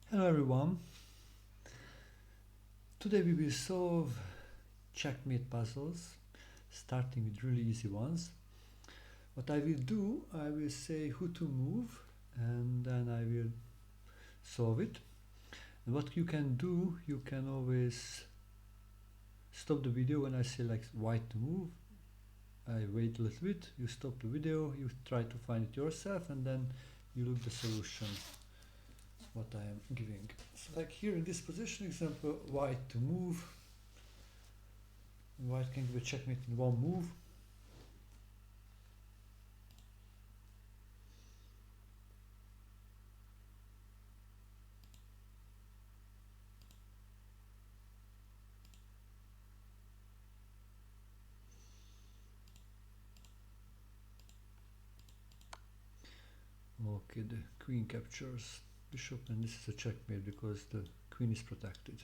Hello everyone. Today we will solve checkmate puzzles, starting with really easy ones. What I will do, I will say who to move and then I will solve it. And what you can do, you can always stop the video when I say like white to move. I wait a little bit, you stop the video, you try to find it yourself and then you look the solution what I am giving. So like here in this position, example, white to move. White can give a checkmate in one move. Okay, the queen captures bishop and this is a checkmate because the queen is protected.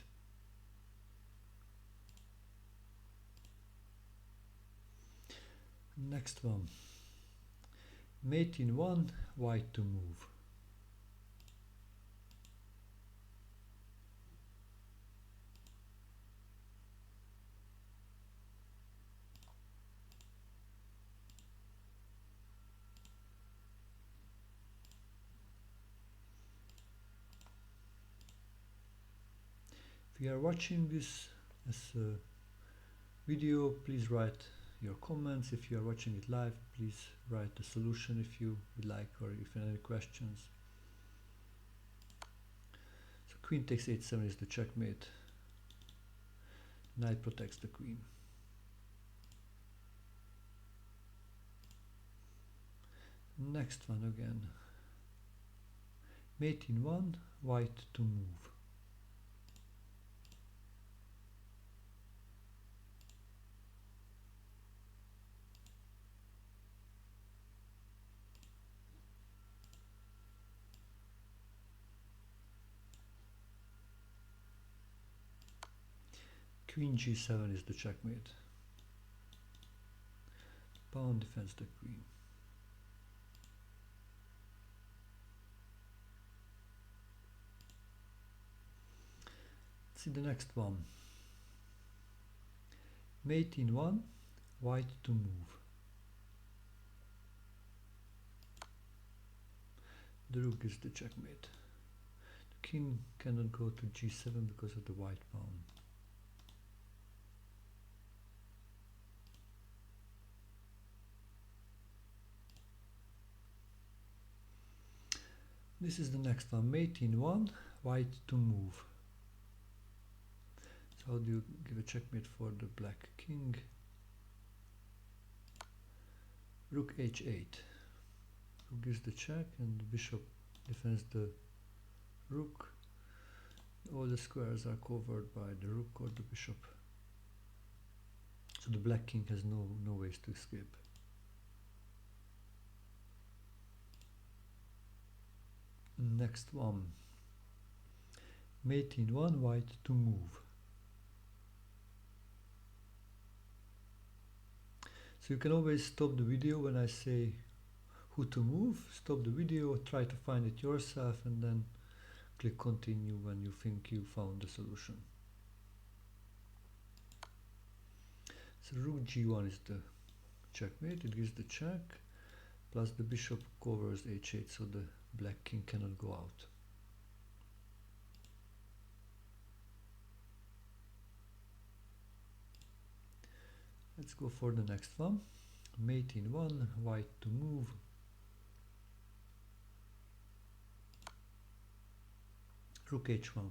Next one. Mate in one, white to move. If you are watching this as a video, please write your comments. If you are watching it live, please write the solution if you would like or if you have any questions. So queen takes h7 is the checkmate. Knight protects the queen. Next one again. Mate in one, white to move. Queen g7 is the checkmate. Pawn defends the queen. Let's see the next one. Mate in one, white to move. The rook is the checkmate. The king cannot go to g7 because of the white pawn. This is the next one. Mate in one, white to move. So how do you give a checkmate for the black king? Rook h8. Rook gives the check and the bishop defends the rook. All the squares are covered by the rook or the bishop. So the black king has no ways to escape. Next one. Mate in one, white to move. So you can always stop the video when I say who to move. Stop the video, try to find it yourself and then click continue when you think you found the solution. So rook g1 is the checkmate, it gives the check, plus the bishop covers h8 so the black king cannot go out. Let's go for the next one. Mate in one, white to move. Rook h1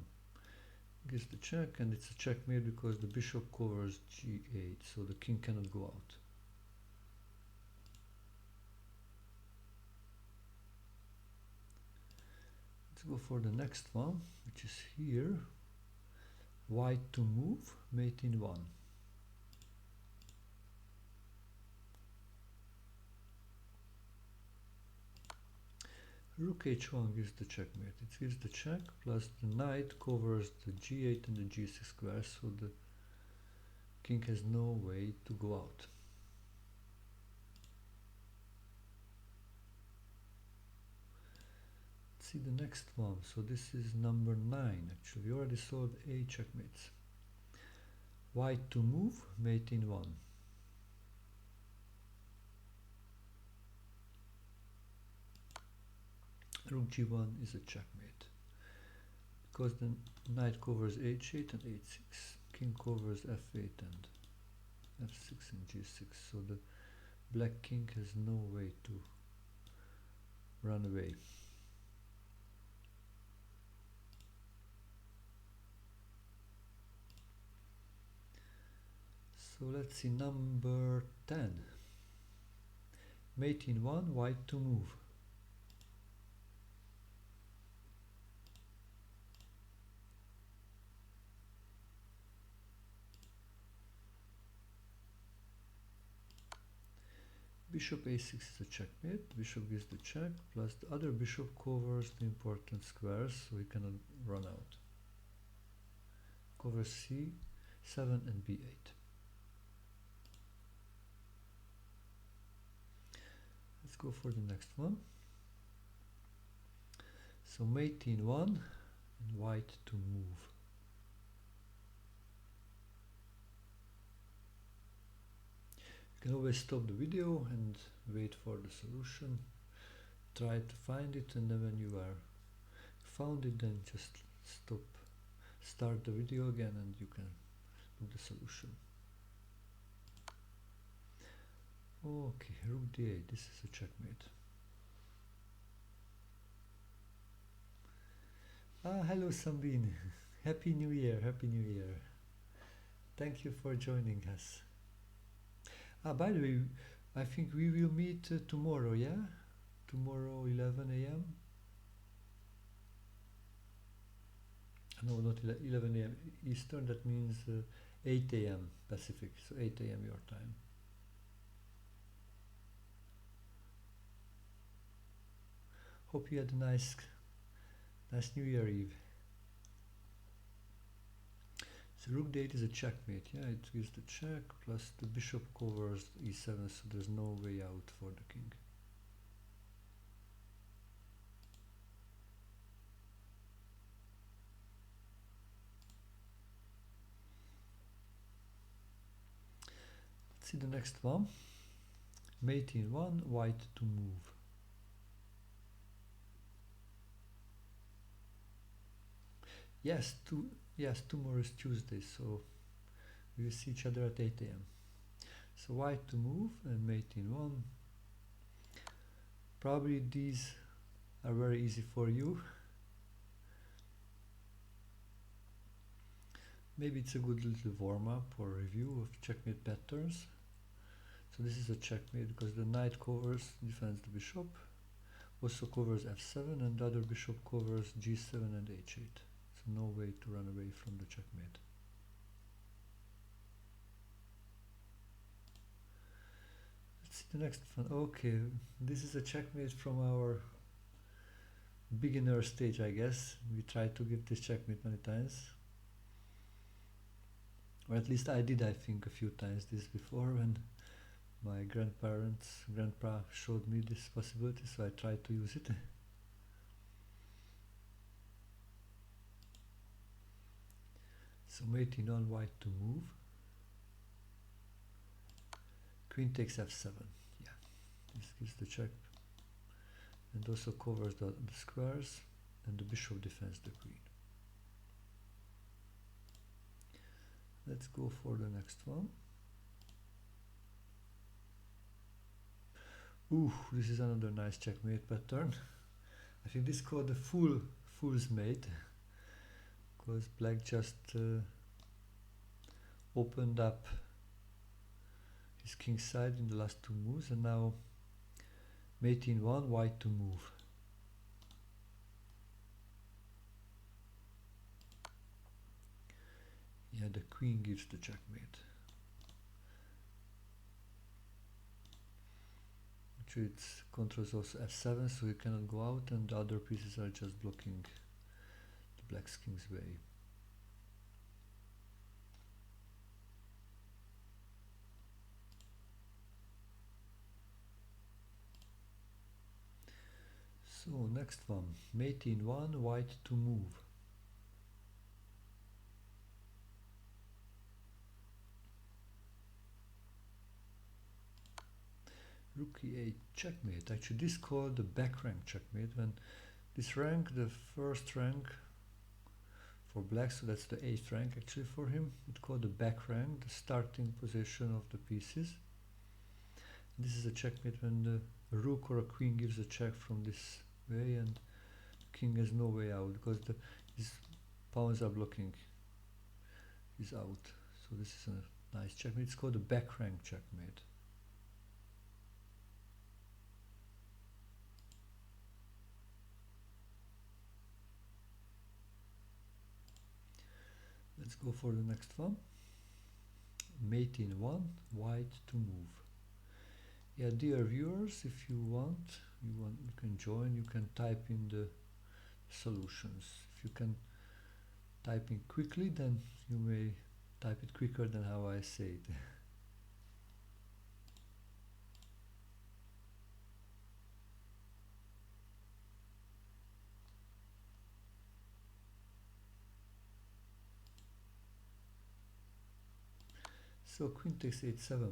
gives the check and it's a checkmate because the bishop covers g8 so the king cannot go out. Let's go for the next one, which is here. White to move, mate in one. Rook h1 gives the checkmate. It gives the check plus the knight covers the g8 and the g6 squares so the king has no way to go out. see the next one. So this is number 9 actually. We already saw a checkmates. White to move, mate in 1. Rook g1 is a checkmate. Because the knight covers h8 and h6. King covers f8 and f6 and g6. So the black king has no way to run away. So let's see number 10. Mate in 1, white to move. Bishop a6 is a checkmate. Bishop gives the check, plus the other bishop covers the important squares, so he cannot run out. Covers c7 and b8. Let's go for the next one. So mate in 1 and white to move. You can always stop the video and wait for the solution. Try to find it, and then when you are found it, then just start the video again and you can look the solution. Okay, rook d8, this is a checkmate. Hello Sambin. Happy New Year, Happy New Year. Thank you for joining us. By the way, I think we will meet tomorrow, yeah? Tomorrow 11 a.m. No, not 11 a.m. Eastern, that means 8 a.m. Pacific, so 8 a.m. your time. Hope you had a nice New Year Eve. So rook d8 is a checkmate, yeah, it gives the check, plus the bishop covers e7, so there's no way out for the king. Let's see the next one. Mate in 1, white to move. Yes, tomorrow is Tuesday, so we will see each other at 8 a.m. So white to move and mate in 1. Probably these are very easy for you. Maybe it's a good little warm-up or review of checkmate patterns. So this is a checkmate because the knight defends the bishop, also covers f7, and the other bishop covers g7 and h8. So no way to run away from the checkmate. Let's see the next one. Okay, this is a checkmate from our beginner stage, I guess. We tried to give this checkmate many times. Or at least I did, I think, a few times this before when my grandpa showed me this possibility, so I tried to use it. So mate in 1, white to move. Queen takes f7. Yeah, this gives the check and also covers the squares, and the bishop defends the queen. Let's go for the next one. Ooh, this is another nice checkmate pattern. I think this is called the fool's mate, because black just opened up his king side in the last two moves, and now mate in 1, white to move. Yeah, the queen gives the checkmate. Actually, it controls also f7, so he cannot go out, and the other pieces are just blocking the black's king's way. So next one, mate in 1, white to move. Rook e8 checkmate. Actually this is called the back rank checkmate, when this rank, the first rank for black, so that's the 8th rank actually for him, it's called the back rank, the starting position of the pieces. This is a checkmate when the rook or a queen gives a check from this way and the king has no way out because his pawns are blocking his out. So this is a nice checkmate. It's called the back rank checkmate. Let's go for the next one. Mate in 1, white to move. Yeah, dear viewers, if you want, you can join, you can type in the solutions. If you can type in quickly, then you may type it quicker than how I say it. So queen takes h7.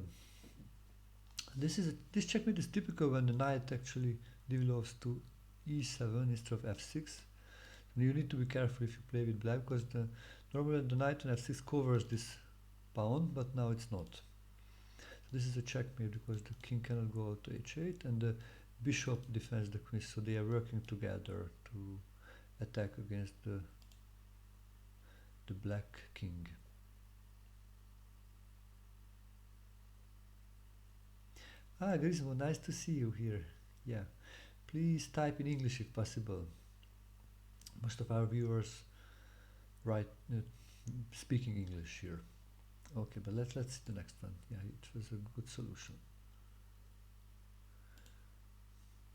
This checkmate is typical when the knight actually develops to e7 instead of f6. And you need to be careful if you play with black, because normally the knight on f6 covers this pawn, but now it's not. So this is a checkmate because the king cannot go out to h8 and the bishop defends the queen, so they are working together to attack against the black king. Ah, Grismo, nice to see you here. Yeah, please type in English if possible. Most of our viewers speaking English here. Okay, but let's see the next one. Yeah, it was a good solution.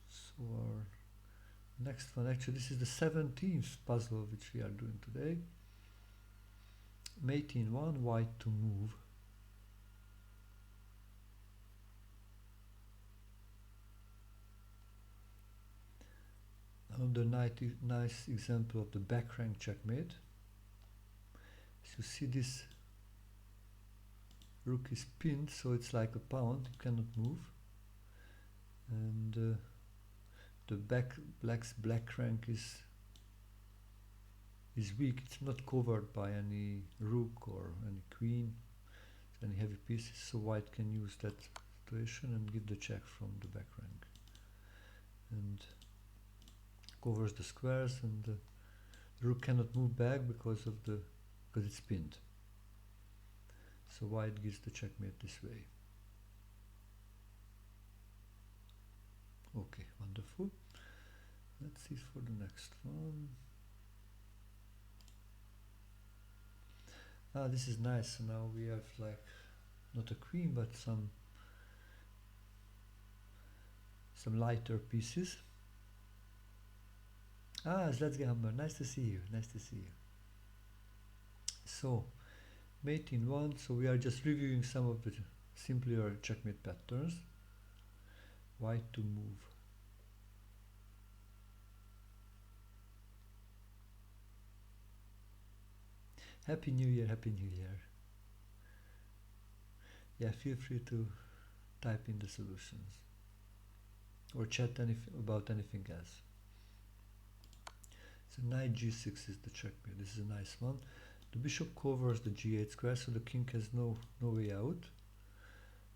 So our next one, actually this is the 17th puzzle which we are doing today. Mate in 1, white to move. Another nice example of the back rank checkmate. So you see this rook is pinned, so it's like a pawn, you cannot move. And the black's black rank is weak, it's not covered by any rook or any queen, any heavy pieces, so white can use that situation and give the check from the back rank. And covers the squares, and the rook cannot move back because it's pinned. So white gives the checkmate this way. Okay, wonderful. Let's see for the next one. Ah, this is nice. So now we have like not a queen but some lighter pieces. Ah, Zlatsgamber, nice to see you. Nice to see you. So, mate in 1. So we are just reviewing some of the simpler checkmate patterns. White to move. Happy New Year, Happy New Year. Yeah, feel free to type in the solutions or chat about anything else. So knight g6 is the checkmate. This is a nice one. The bishop covers the g8 square, so the king has no way out.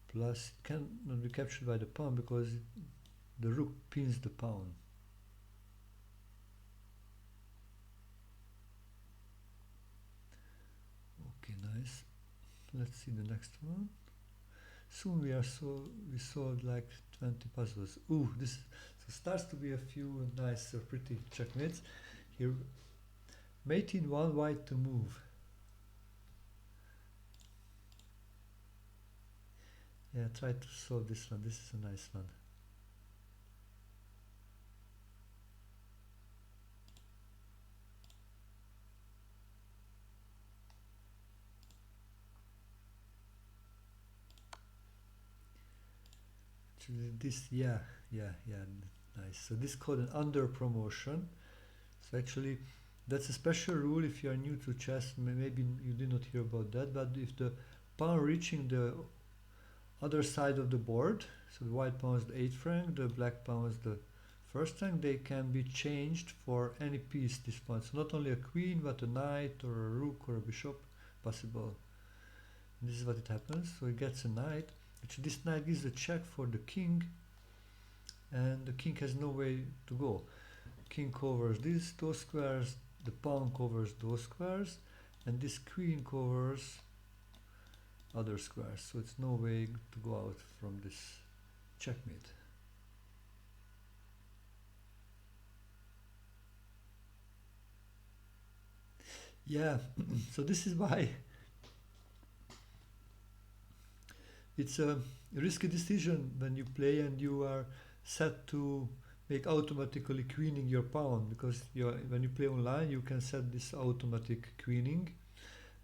Plus, it cannot be captured by the pawn because the rook pins the pawn. Okay, nice. Let's see the next one. Soon we solved like 20 puzzles. Ooh, this starts to be a few nice, pretty checkmates. Here, mate in 1, white to move. Yeah, try to solve this one. This is a nice one. Actually, this, yeah. Nice. So this is called an under promotion. So actually, that's a special rule if you are new to chess. Maybe you did not hear about that, but if the pawn reaching the other side of the board, so the white pawn is the 8th rank, the black pawn is the 1st rank, they can be changed for any piece this pawn. So not only a queen, but a knight or a rook or a bishop possible. And this is what it happens. So he gets a knight. Actually, this knight gives a check for the king, and the king has no way to go. King covers those squares, the pawn covers those squares, and this queen covers other squares. So it's no way to go out from this checkmate. Yeah, so this is why it's a risky decision when you play and you are set to make automatically queening your pawn, because when you play online you can set this automatic queening.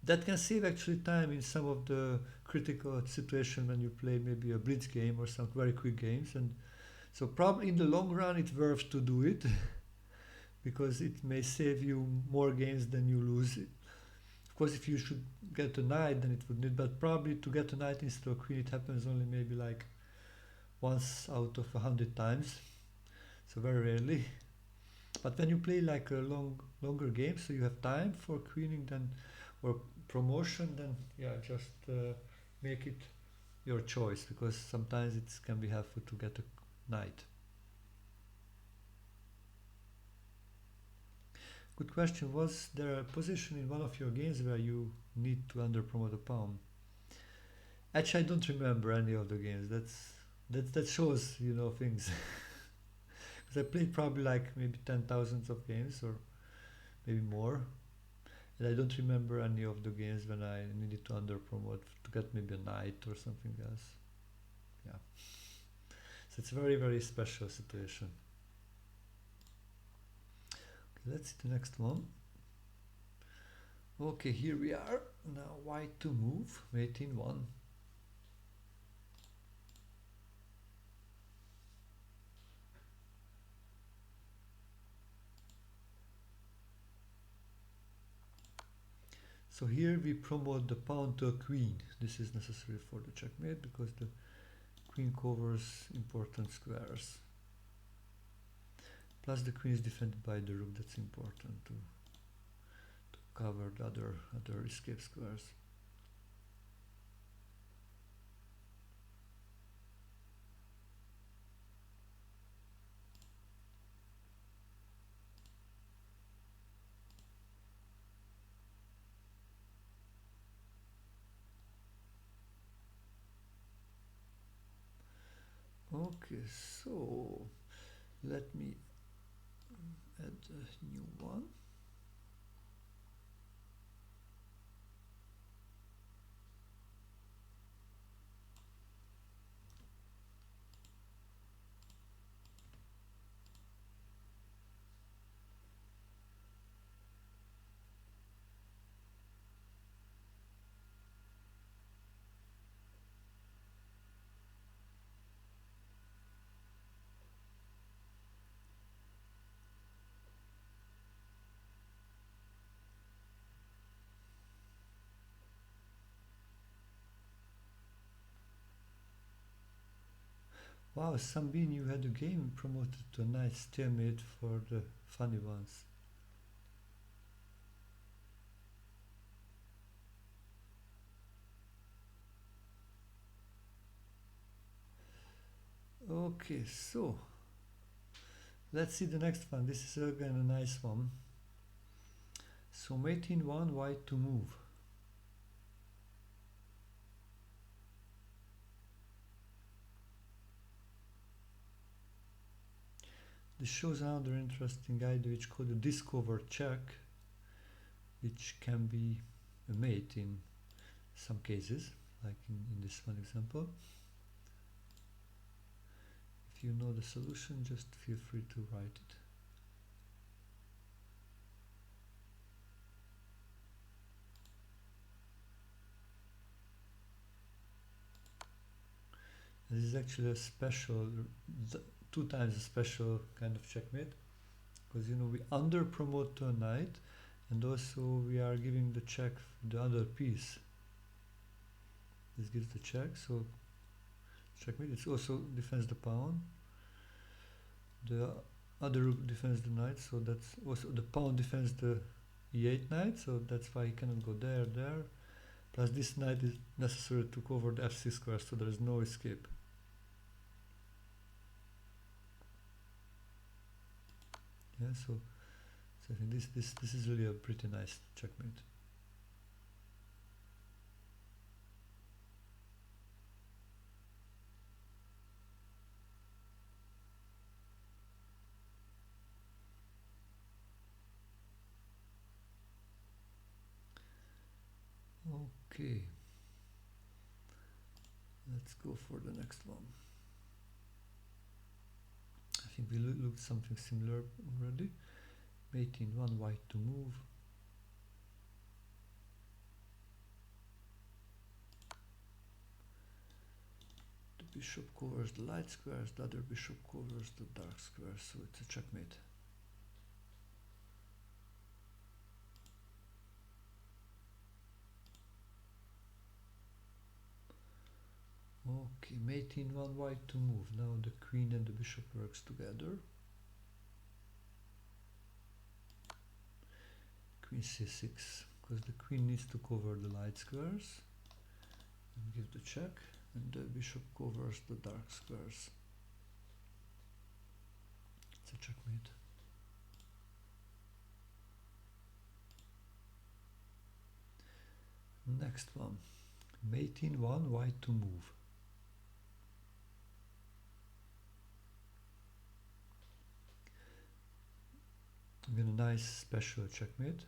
That can save actually time in some of the critical situation when you play maybe a blitz game or some very quick games, and so probably in the long run it's worth to do it because it may save you more games than you lose. Of course, if you should get a knight, then it would need, but probably to get a knight instead of a queen, it happens only maybe like once out of 100 times, so very rarely. But when you play like a longer game, so you have time for queening, then or promotion, then yeah, just make it your choice, because sometimes it can be helpful to get a knight. Good question. Was there a position in one of your games where you need to under promote a pawn? Actually, I don't remember any of the games. That shows things. Because I played probably like maybe 10,000 of games or maybe more, and I don't remember any of the games when I needed to under promote to get maybe a knight or something else. Yeah, so it's a very, very special situation. Okay, let's see the next one. Okay, here we are. Now white to move, mate in 1. So here we promote the pawn to a queen. This is necessary for the checkmate because the queen covers important squares. Plus the queen is defended by the rook. That's important to cover the other escape squares. Okay, so let me add a new one. Wow, Sambin, you had a game promoted to a nice stalemate for the funny ones. Okay, so let's see the next one. This is again a nice one. So mate in 1, white to move. This shows another interesting idea which called a discover check, which can be a mate in some cases, like in this one example. If you know the solution, just feel free to write it. This is actually a special two times a special kind of checkmate, because you know we under promote to a knight, and also we are giving the check the other piece. This gives the check, so checkmate. It also defends the pawn. The other rook defends the knight, so that's also the pawn defends the e8 knight, so that's why he cannot go there. Plus this knight is necessary to cover the f6 square, so there is no escape. Yeah, so I think this is really a pretty nice checkmate. Okay, let's go for the next one. I think we looked something similar already. Mate in 1, white to move. The bishop covers the light squares, the other bishop covers the dark squares, so it's a checkmate. Okay, mate in 1, white to move. Now the queen and the bishop works together. Queen c6, because the queen needs to cover the light squares and give the check, and the bishop covers the dark squares. It's a checkmate. Next one, mate in 1, white to move. Again, a nice special checkmate.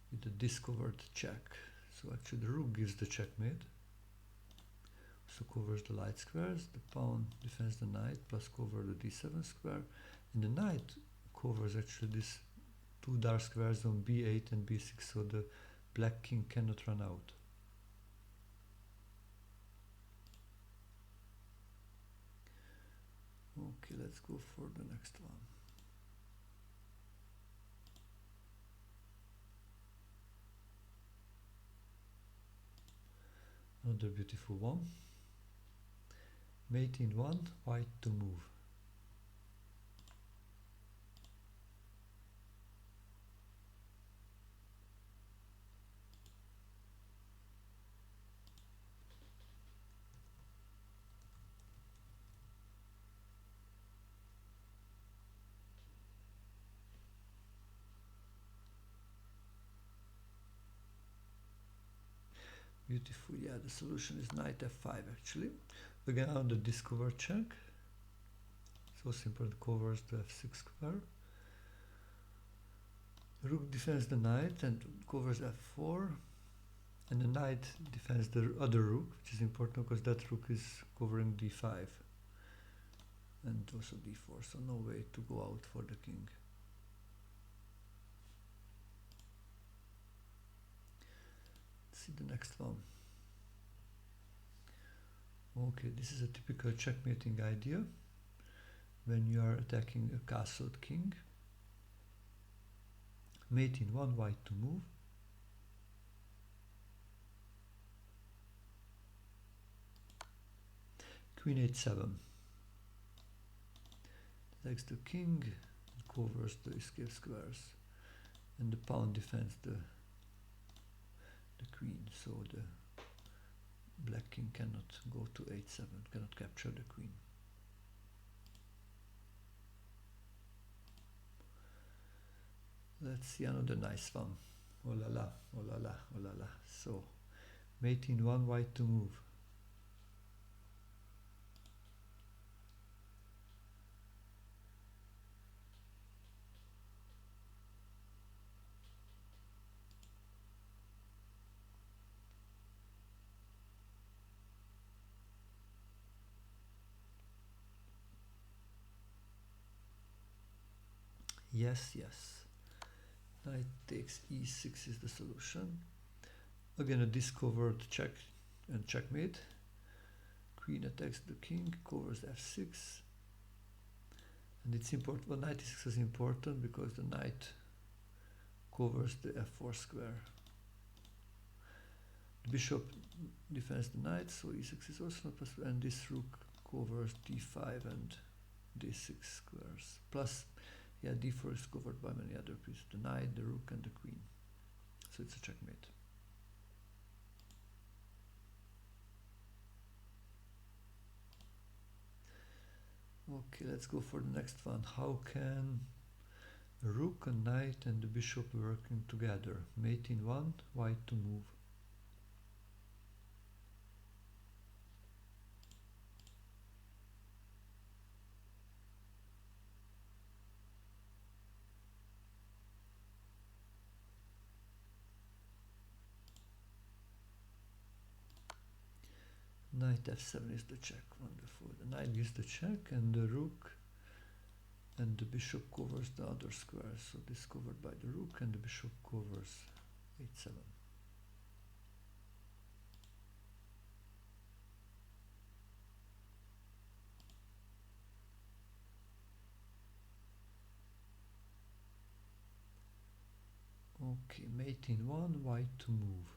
With the discovered check. So actually the rook gives the checkmate. So covers the light squares, the pawn defends the knight, plus cover the d7 square, and the knight covers actually these two dark squares on b8 and b6, so the black king cannot run out. Okay, let's go for the next one. Another beautiful one. Mate in 1, white to move. Beautiful, yeah, the solution is knight f5 actually. Again, on the discover check. So simple, it covers the f6 square. The rook defends the knight and covers f4. And the knight defends the other rook, which is important because that rook is covering d5. And also d4, so no way to go out for the king. See the next one. Okay, this is a typical checkmating idea when you are attacking a castled king. Mate in 1, white to move. Queen h7. Takes the king, covers the escape squares, and the pawn defends the queen, so the black king cannot go to h7, cannot capture the queen. Let's see another nice one. Oh la la, oh la la, oh la la. So, mate in 1, white to move. Yes, yes. Knight takes e6 is the solution. Again, a discovered check and checkmate. queen attacks the king, covers f6. And it's important, well, knight e6 is important because the knight covers the f4 square. The bishop defends the knight, so e6 is also not possible, and this rook covers d5 and d6 squares. Plus, yeah, d4 is covered by many other pieces, the knight, the rook, and the queen. So it's a checkmate. Okay, let's go for the next one. How can a rook, a knight, and the bishop working together? Mate in 1, white to move. Knight f7 is the check. Wonderful. The knight gives the check, and the rook and the bishop covers the other square. So this is covered by the rook, and the bishop covers h7. Okay, mate in 1, white to move.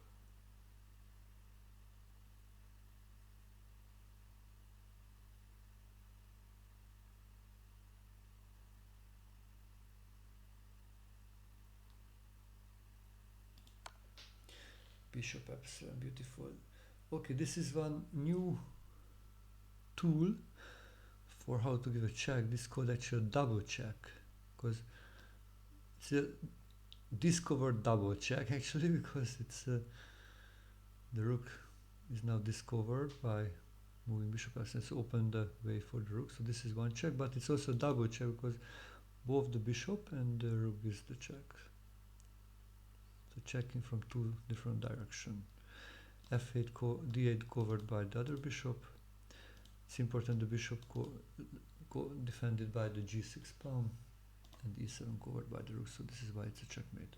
Bishop f7, beautiful. Okay, this is one new tool for how to give a check. This is called actually a double check, because it's a discovered double check actually, because it's the rook is now discovered by moving bishop f7, it's opened the way for the rook. So this is one check, but it's also a double check because both the bishop and the rook is the check. So checking from two different directions. f8 d8 covered by the other bishop. It's important the bishop defended by the g6 pawn, and e7 covered by the rook. So this is why it's a checkmate.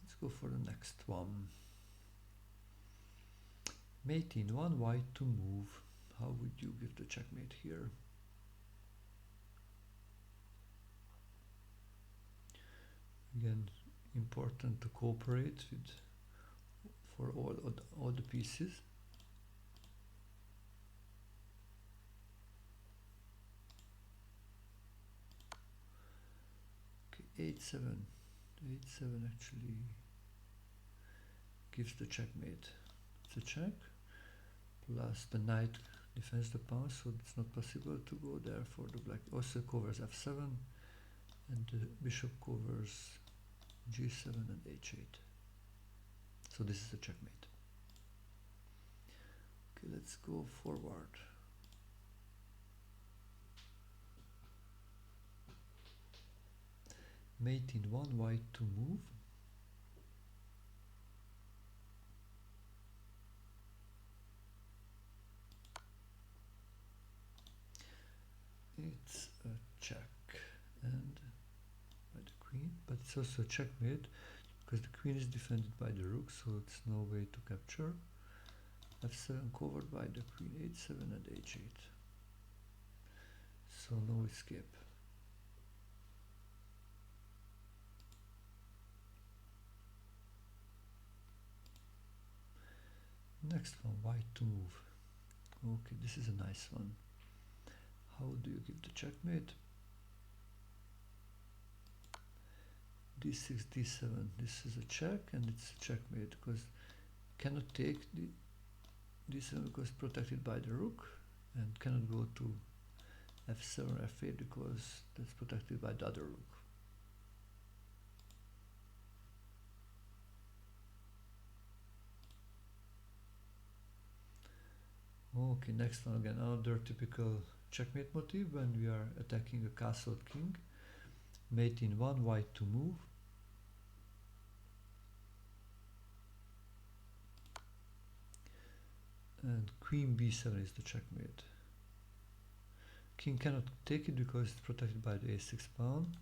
Let's go for the next one. Mate in 1, white to move. How would you give the checkmate here? Again, important to cooperate with for all the pieces. Okay, h7 actually gives the checkmate. It's a check, plus the knight defends the pawn, so it's not possible to go there for the black. Also covers f7, and the bishop covers g7 and h8. So this is a checkmate. Okay, let's go forward. Mate in 1, white to move. It's a check and by the queen, but it's also a checkmate because the queen is defended by the rook, so it's no way to capture. f7 covered by the queen, h7 and h8. So no escape. Next one, white to move. Okay, this is a nice one. How do you give the checkmate? d6, d7. This is a check, and it's a checkmate because cannot take the d7 because protected by the rook, and cannot go to f7 or f8 because that's protected by the other rook. Okay, next one again, another typical checkmate motif when we are attacking a castled king. Mate in 1, white to move. And queen b7 is the checkmate. King cannot take it because it's protected by the a6 pawn.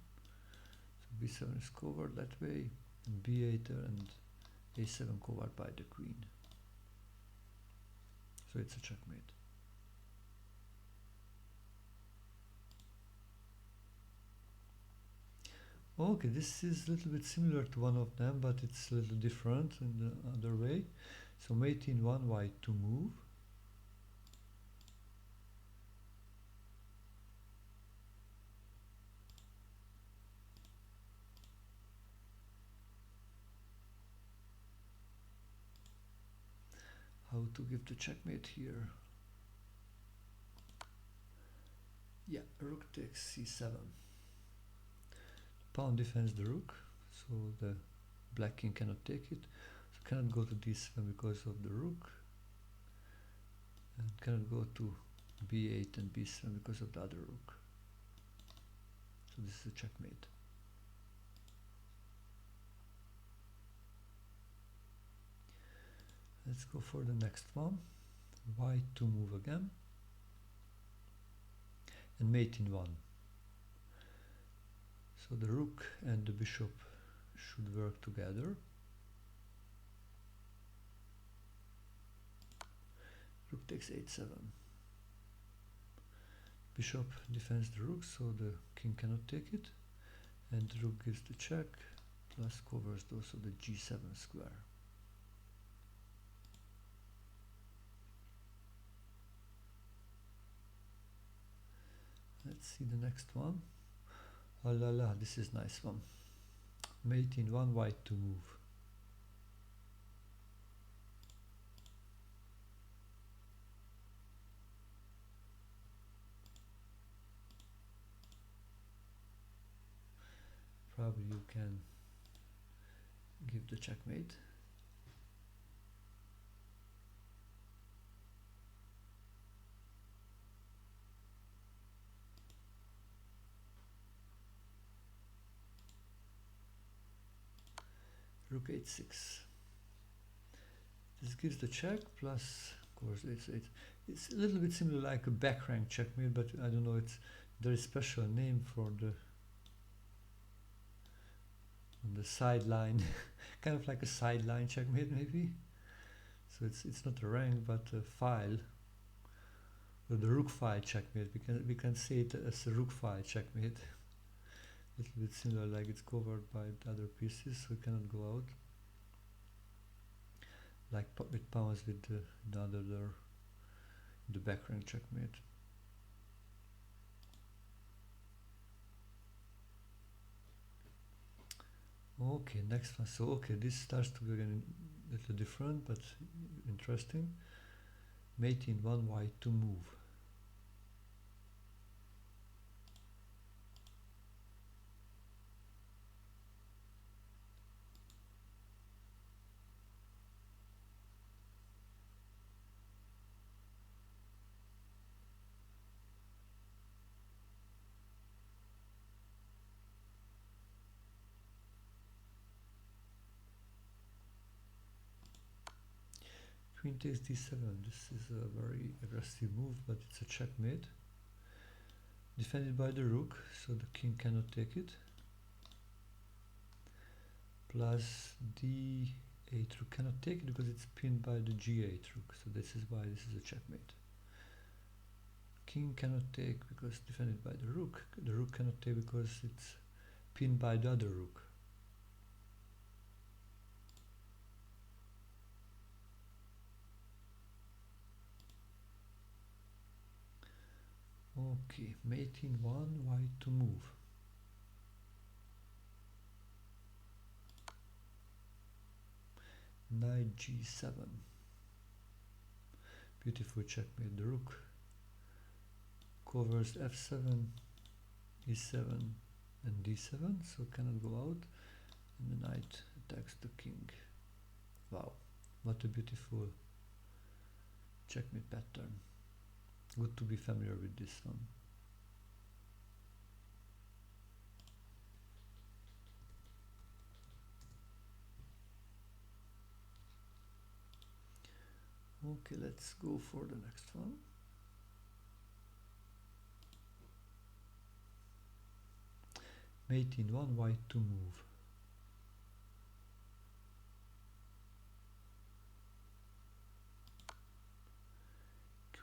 So b7 is covered that way, and b8 and a7 covered by the queen. So it's a checkmate. Okay, this is a little bit similar to one of them, but it's a little different in the other way. So mate in 1, white to move. How to give the checkmate here? Yeah, rook takes c7. Pawn defends the rook, so the black king cannot take it. So cannot go to d7 because of the rook, and cannot go to b8 and b7 because of the other rook. So this is a checkmate. Let's go for the next one. White to move again. And mate in 1. So the rook and the bishop should work together. Rook takes 8-7. Bishop defends the rook, so the king cannot take it. And the rook gives the check, plus covers also the g7 square. Let's see the next one. Oh la la, this is nice one. Mate in 1, white to move. Probably you can give the checkmate. Rook 8-6. This gives the check plus, of course, it's a little bit similar like a back rank checkmate, but I don't know. There is special name for the on the sideline, kind of like a sideline checkmate maybe. So it's not a rank but a file, or the rook file checkmate. We can say it as a rook file checkmate. A little bit similar, like it's covered by the other pieces, so it cannot go out. Like with pawns with the back rank checkmate. Okay, next one. So okay, this starts to be again a little different but interesting. Mate in 1, white to move. Queen takes d7. This is a very aggressive move, but it's a checkmate. Defended by the rook, so the king cannot take it. Plus d8 rook cannot take it because it's pinned by the g8 rook, so this is why this is a checkmate. King cannot take because defended by the rook. The rook cannot take because it's pinned by the other rook. Okay, mate in 1, white to move. Knight g7. Beautiful checkmate. The rook covers f7, e7 and d7, so cannot go out, and the knight attacks the king. Wow, what a beautiful checkmate pattern. Good to be familiar with this one. Okay, let's go for the next one. Mate in 1, white to move.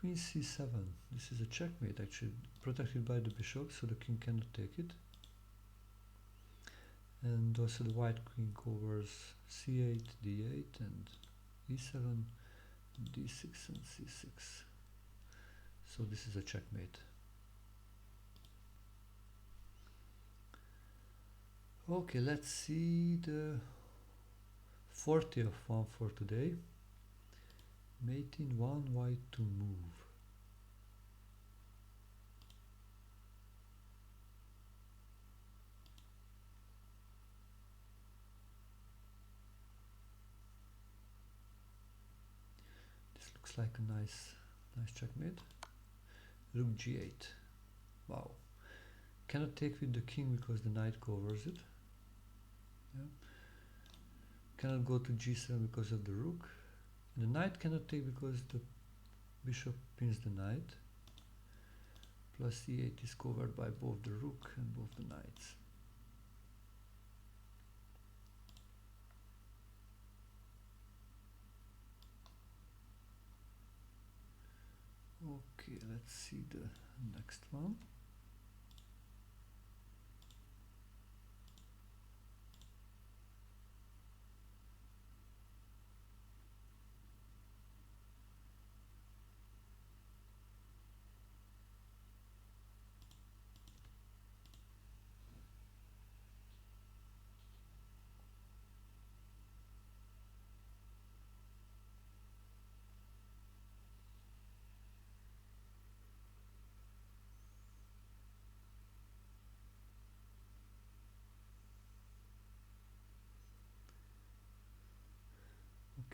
queen c7. This is a checkmate actually, protected by the bishop, so the king cannot take it. And also the white queen covers c8, d8, and e7, d6, and c6. So this is a checkmate. Okay, let's see the 40th one for today. Mate in 1, white to move. This looks like a nice checkmate. Rook g8. Wow. Cannot take with the king because the knight covers it. Yeah. Cannot go to g7 because of the rook. The knight cannot take because the bishop pins the knight. Plus e8 is covered by both the rook and both the knights. Okay, let's see the next one.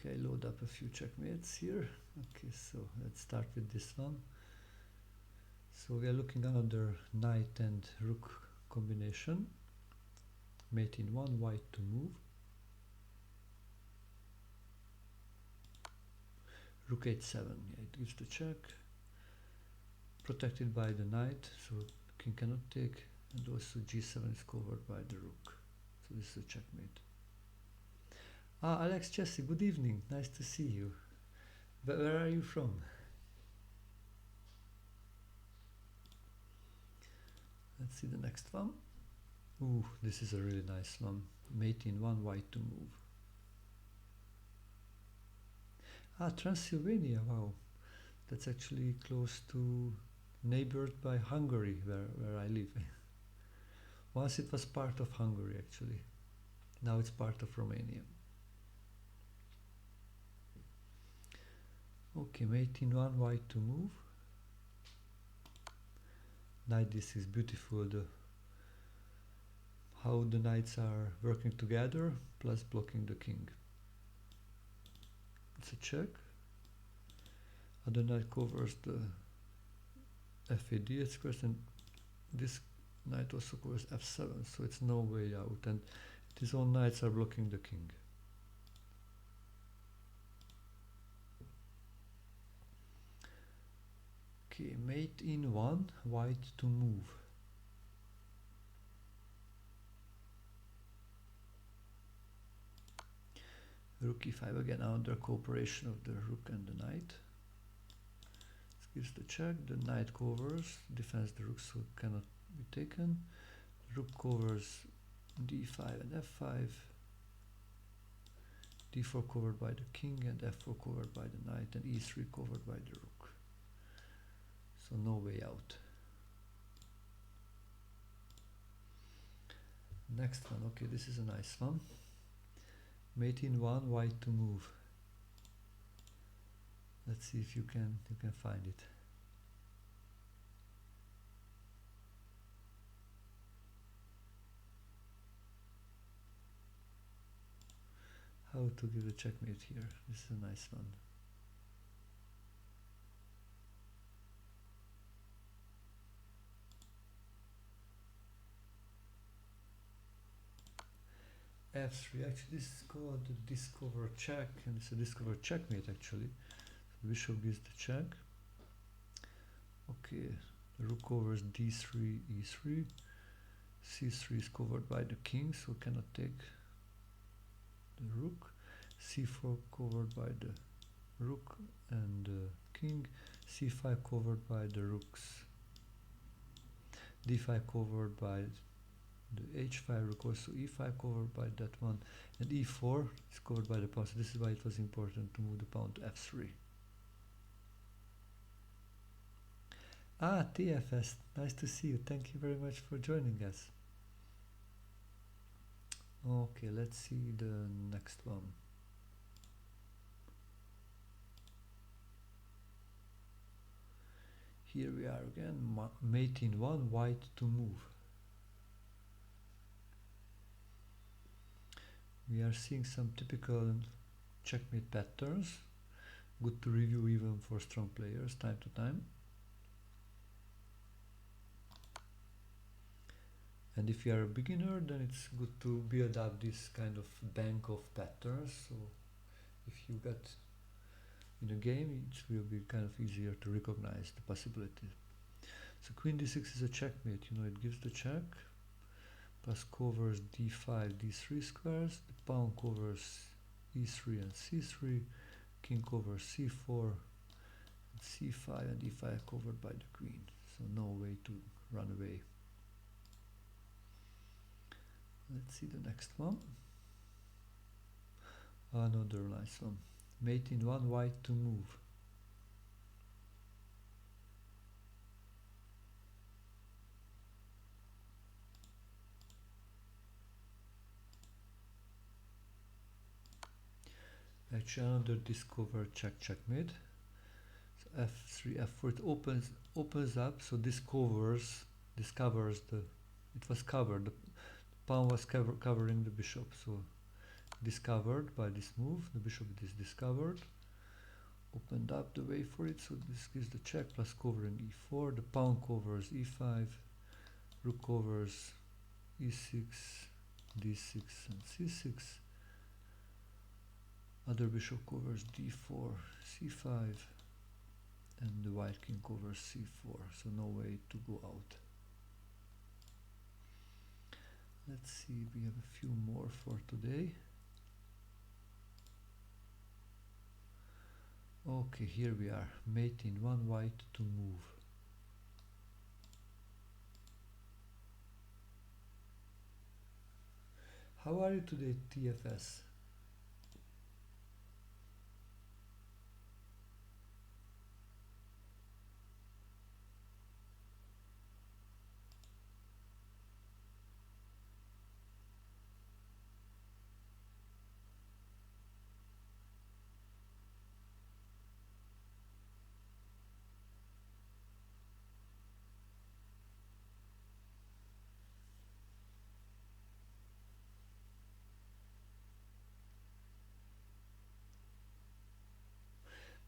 Okay, load up a few checkmates here. Okay, so let's start with this one. So we are looking at another knight and rook combination. Mate in 1, white to move. Rook h7, yeah, it gives the check. Protected by the knight, so king cannot take, and also g7 is covered by the rook. So this is a checkmate. Alex Jesse, good evening. Nice to see you. Where are you from? Let's see the next one. Ooh, this is a really nice one. Mate in 1, white to move. Transylvania, wow. That's actually close to, neighbored by Hungary, where I live. Once it was part of Hungary, actually. Now it's part of Romania. Okay, mate in 1, white to move. Knight, this is beautiful. How the knights are working together, plus blocking the king. It's a check. Other knight covers the f8 squares, and this knight also covers f7, so it's no way out, and his own knights are blocking the king. Okay, mate in 1, white to move. Rook e5, again under cooperation of the rook and the knight. This gives the check, the knight covers, defends the rook so it cannot be taken. Rook covers d5 and f5. d4 covered by the king, and f4 covered by the knight, and e3 covered by the rook. So no way out. Next one, okay, this is a nice one. Mate in 1, white to move. Let's see if you can find it. How to give a checkmate here. This is a nice one. f3, actually this is called the discover check, and it's a discover checkmate actually. So bishop gives the check. Okay, the rook covers d3, e3. c3 is covered by the king, so cannot take the rook. c4 covered by the rook and the king. c5 covered by the rooks, d5 covered by the h5 rook, also e5 covered by that one, and e4 is covered by the pawn. So this is why it was important to move the pawn to f3. Ah, TFS, nice to see you. Thank you very much for joining us. Okay, let's see the next one. Here we are again, mate in 1, white to move. We are seeing some typical checkmate patterns, good to review even for strong players time to time. And if you are a beginner, then it's good to build up this kind of bank of patterns. So if you get in a game, it will be kind of easier to recognize the possibility. So queen d6 is a checkmate, you know, it gives the check, plus covers d5, d3 squares, the pawn covers e3 and c3, king covers c4, and c5 and e5 covered by the queen. So no way to run away. Let's see the next one. Another nice one. Mate in 1, white to move. Actually another discovered checkmate. So f3, f4, it opens up, so discovers the, it was covered, the pawn was covering the bishop, so discovered by this move, the bishop is discovered, opened up the way for it, so this gives the check, plus covering e4, the pawn covers e5, rook covers e6, d6 and c6, other bishop covers d4, c5, and the white king covers c4, so no way to go out. Let's see, we have a few more for today. Okay, here we are, mate in 1, white to move. How are you today, TFS?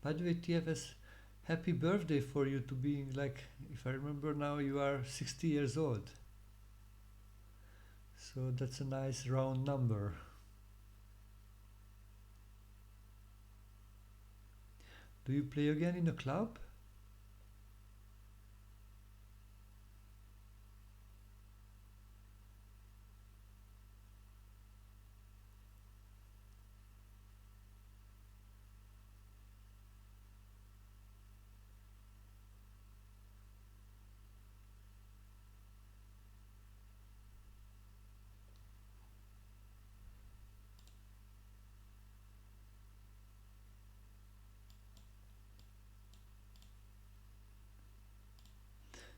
By the way, TFS, happy birthday for you to being like, if I remember now, you are 60 years old. So that's a nice round number. Do you play again in a club?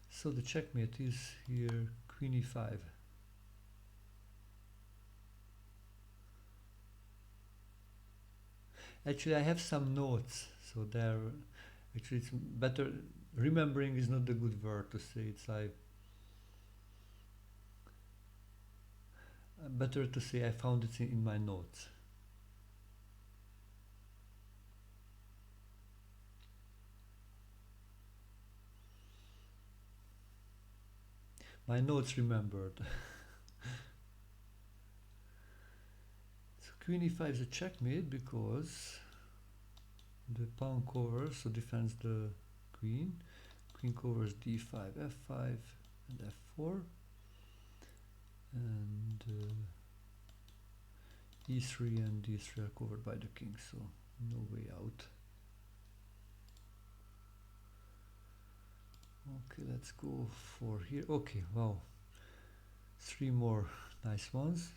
So the checkmate is here, queen e5. Actually, I have some notes, so there, actually it's better, remembering is not the good word to say, it's like, better to say I found it in my notes. My notes remembered. So queen e5 is a checkmate because the pawn covers, so defends the queen. Queen covers d5, f5, and f4. And e3 and d3 are covered by the king, so no way out. Okay, let's go for here. Okay, wow, 3 more nice ones.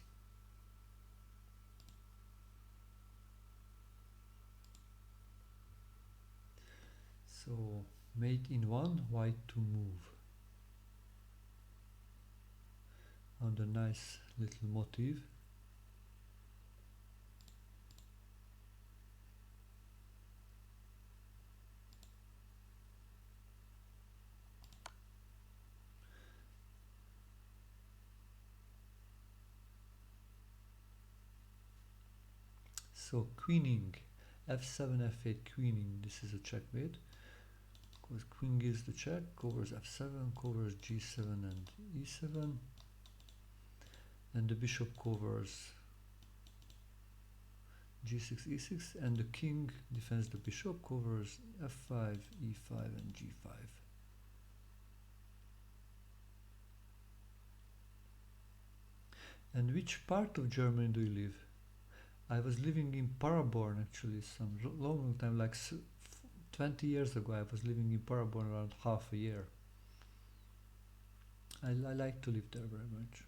So mate in 1, white to move on the nice little motif. So queening, f7, f8 queening, this is a checkmate. Because queen gives the check, covers f7, covers g7 and e7, and the bishop covers g6, e6, and the king defends the bishop, covers f5, e5 and g5. And which part of Germany do you live? I was living in Paderborn actually some long time, like 20 years ago. I was living in Paderborn around half a year. I like to live there very much.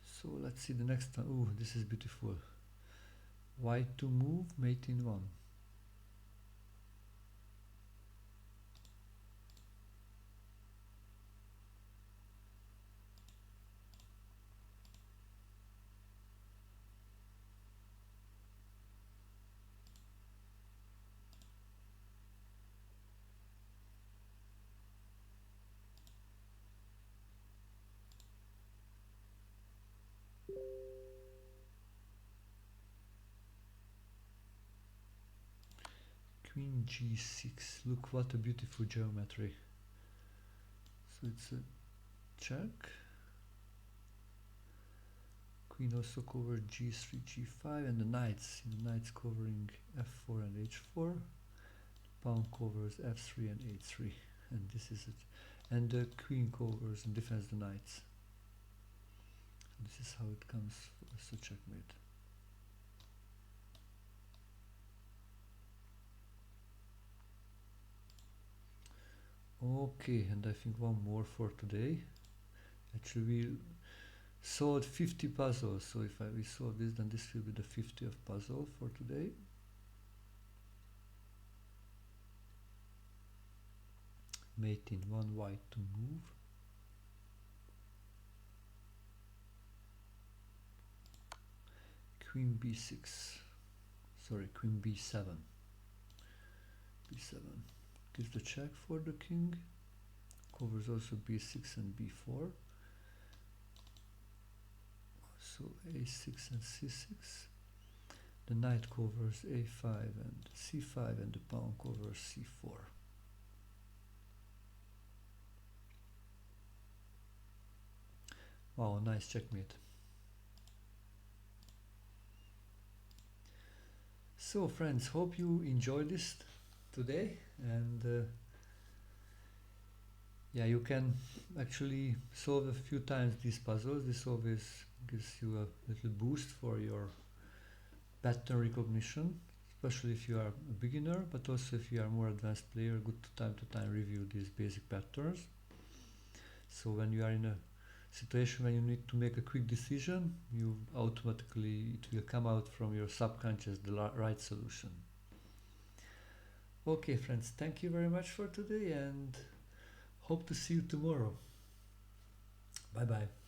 So let's see the next one. Oh, this is beautiful. White to move, mate in 1. Queen g6. Look what a beautiful geometry. So it's a check. Queen also covers g3, g5, and the knights. The knights covering f4 and h4. Pawn covers f3 and h3, and this is it. And the queen covers and defends the knights. This is how it comes as a checkmate. Okay, and I think one more for today. Actually, we solved 50 puzzles, so if we solve this, then this will be the 50th puzzle for today. Mate in 1, white to move. Queen b6. Sorry, queen b7. b7 gives the check for the king. Covers also b6 and b4. So a6 and c6. The knight covers a5 and c5, and the pawn covers c4. Wow, nice checkmate. So friends, hope you enjoyed this today, and yeah, you can actually solve a few times these puzzles. This always gives you a little boost for your pattern recognition, especially if you are a beginner, but also if you are a more advanced player, good to time review these basic patterns. So when you are in a situation when you need to make a quick decision, you automatically, it will come out from your subconscious the right solution. Okay friends, thank you very much for today, and hope to see you tomorrow. Bye bye.